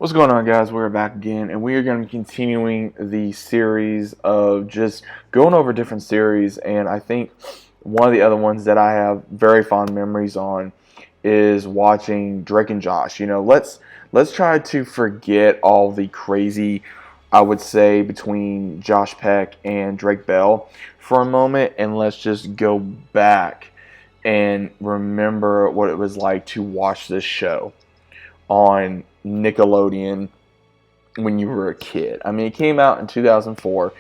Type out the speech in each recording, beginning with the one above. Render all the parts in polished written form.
What's going on, guys? We're back again, and we are going to be continuing the series of just going over different series. And I think one of the other ones that I have very fond memories on is watching Drake and Josh. Let's try to forget all the crazy, I would say, between Josh Peck and Drake Bell for a moment, and let's just go back and remember what it was like to watch this show on Nickelodeon when you were a kid. I mean, it came out in 2004.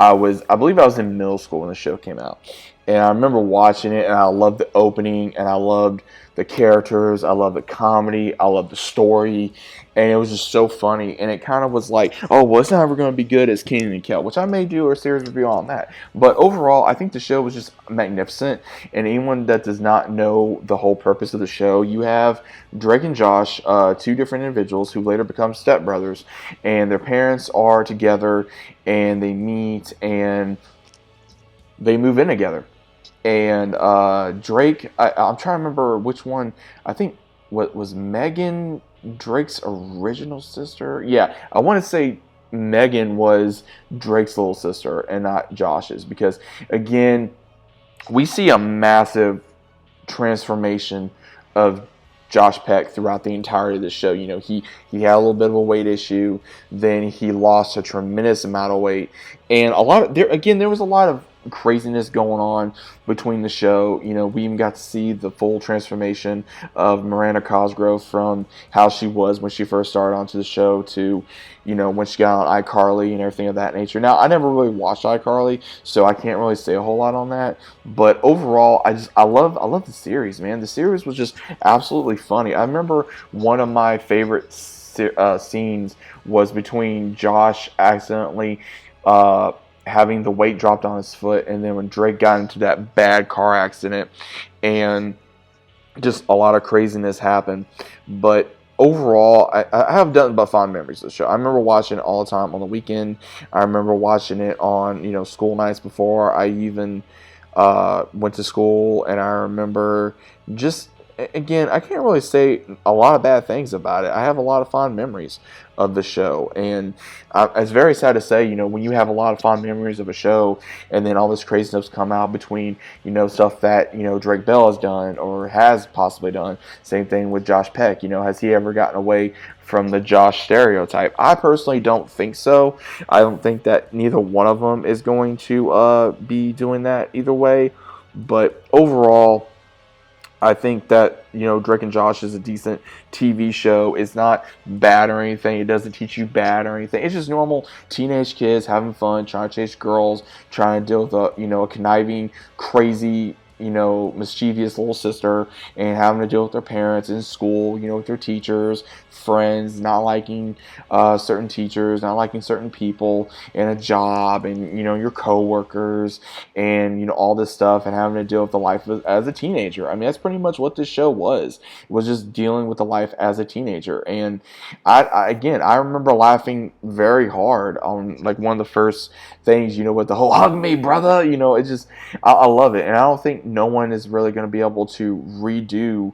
I believe I was in middle school when the show came out. And I remember watching it, and I loved the opening, and I loved the characters, I loved the comedy, I loved the story, and it was just so funny. And it kind of was like, oh, well, it's not ever going to be good as Kenan and Kel, which I may do a series review on that. But overall, I think the show was just magnificent. And anyone that does not know the whole purpose of the show, you have Drake and Josh, two different individuals who later become stepbrothers, and their parents are together, and they meet, and they move in together. And Drake, I'm trying to remember which one. I think what was Megan Drake's original sister. Yeah, I want to say Megan was Drake's little sister and not Josh's, because again, we see a massive transformation of Josh Peck throughout the entirety of the show. He had a little bit of a weight issue, then he lost a tremendous amount of weight, and there was a lot of craziness going on between the show. We even got to see the full transformation of Miranda Cosgrove from how she was when she first started onto the show to, when she got on iCarly and everything of that nature. Now, I never really watched iCarly, so I can't really say a whole lot on that. But overall, I love the series, man. The series was just absolutely funny. I remember one of my favorite scenes was between Josh accidentally having the weight dropped on his foot, and then when Drake got into that bad car accident, and just a lot of craziness happened. But overall, I have done but fond memories of the show. I remember watching it all the time on the weekend. I remember watching it on school nights before I even went to school, and I remember just, again, I can't really say a lot of bad things about it. I have a lot of fond memories of the show, and it's very sad to say, when you have a lot of fond memories of a show, and then all this crazy stuff's come out between, stuff that, Drake Bell has done or has possibly done. Same thing with Josh Peck. Has he ever gotten away from the Josh stereotype? I personally don't think so. I don't think that neither one of them is going to be doing that either way. But overall, I think that, Drake and Josh is a decent TV show. It's not bad or anything. It doesn't teach you bad or anything. It's just normal teenage kids having fun, trying to chase girls, trying to deal with a conniving, crazy, mischievous little sister, and having to deal with their parents in school, with their teachers, friends, not liking certain teachers, not liking certain people, and a job, and your coworkers, and all this stuff, and having to deal with the life as a teenager. I mean, that's pretty much what this show was. It was just dealing with the life as a teenager. And I remember laughing very hard on like one of the first things, with the whole "hug me, brother." It's just, I love it, and I don't think no one is really going to be able to redo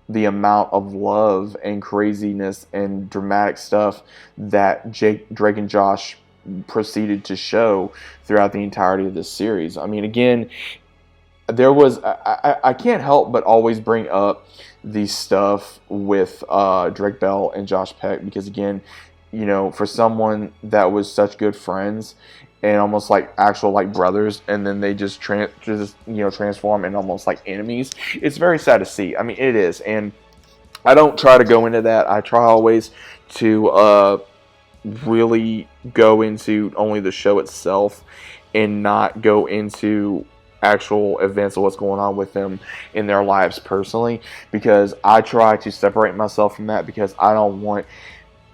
the amount of love and craziness and dramatic stuff that Drake and Josh proceeded to show throughout the entirety of this series. I mean, again, I can't help but always bring up the stuff with Drake Bell and Josh Peck, because again, for someone that was such good friends and almost like actual like brothers, and then they just transform in almost like enemies. It's very sad to see. I mean, it is, and I don't try to go into that. I try always to really go into only the show itself and not go into actual events of what's going on with them in their lives personally, because I try to separate myself from that, because I don't want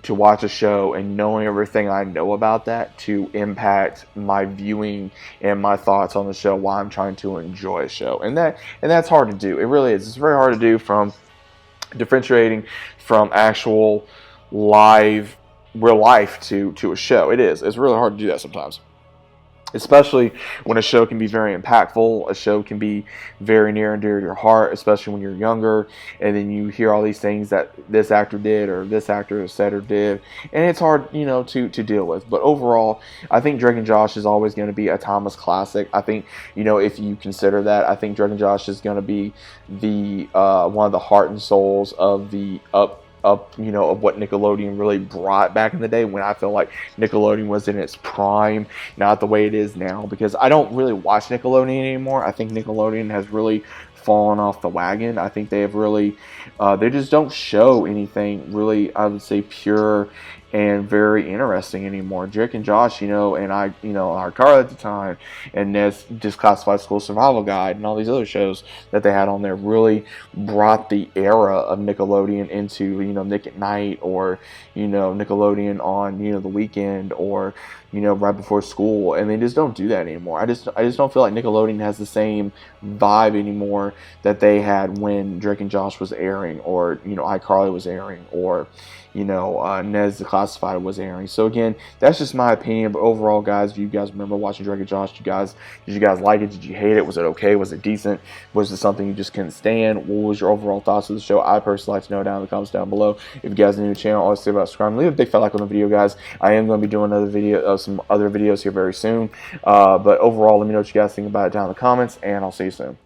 to watch a show and knowing everything I know about that to impact my viewing and my thoughts on the show while I'm trying to enjoy a show. And that's hard to do. It really is. It's very hard to do, from differentiating from actual real life to a show. It is. It's really hard to do that sometimes. especially when a show can be very impactful. A show can be very near and dear to your heart, especially when you're younger, and then you hear all these things that this actor did or this actor said or did, and it's hard, to deal with. But overall, I think Drake and Josh is always going to be a timeless classic. I think, if you consider that, I think Drake and Josh is going to be the one of the heart and souls of the of what Nickelodeon really brought back in the day, when I feel like Nickelodeon was in its prime, not the way it is now, because I don't really watch Nickelodeon anymore. I think Nickelodeon has really fallen off the wagon. I think they have really, they just don't show anything really, I would say, pure and very interesting anymore. Drake and Josh, and I, our car at the time, and this Disclassified School Survival Guide, and all these other shows that they had on there really brought the era of Nickelodeon into, Nick at Night, or, Nickelodeon on, the weekend, or, right before school, and they just don't do that anymore. I just don't feel like Nickelodeon has the same vibe anymore that they had when Drake and Josh was airing, or, iCarly was airing, or, Ned's Declassified was airing. So again, that's just my opinion. But overall, guys, do you guys remember watching Drake and Josh? Did you guys like it? Did you hate it? Was it okay? Was it decent? Was it something you just couldn't stand? What was your overall thoughts of the show? I personally like to know down in the comments down below. If you guys are new to the channel, always say about subscribing. Leave a big fat like on the video, guys. I am going to be doing another video, some other videos here very soon. But overall, let me know what you guys think about it down in the comments, and I'll see you soon.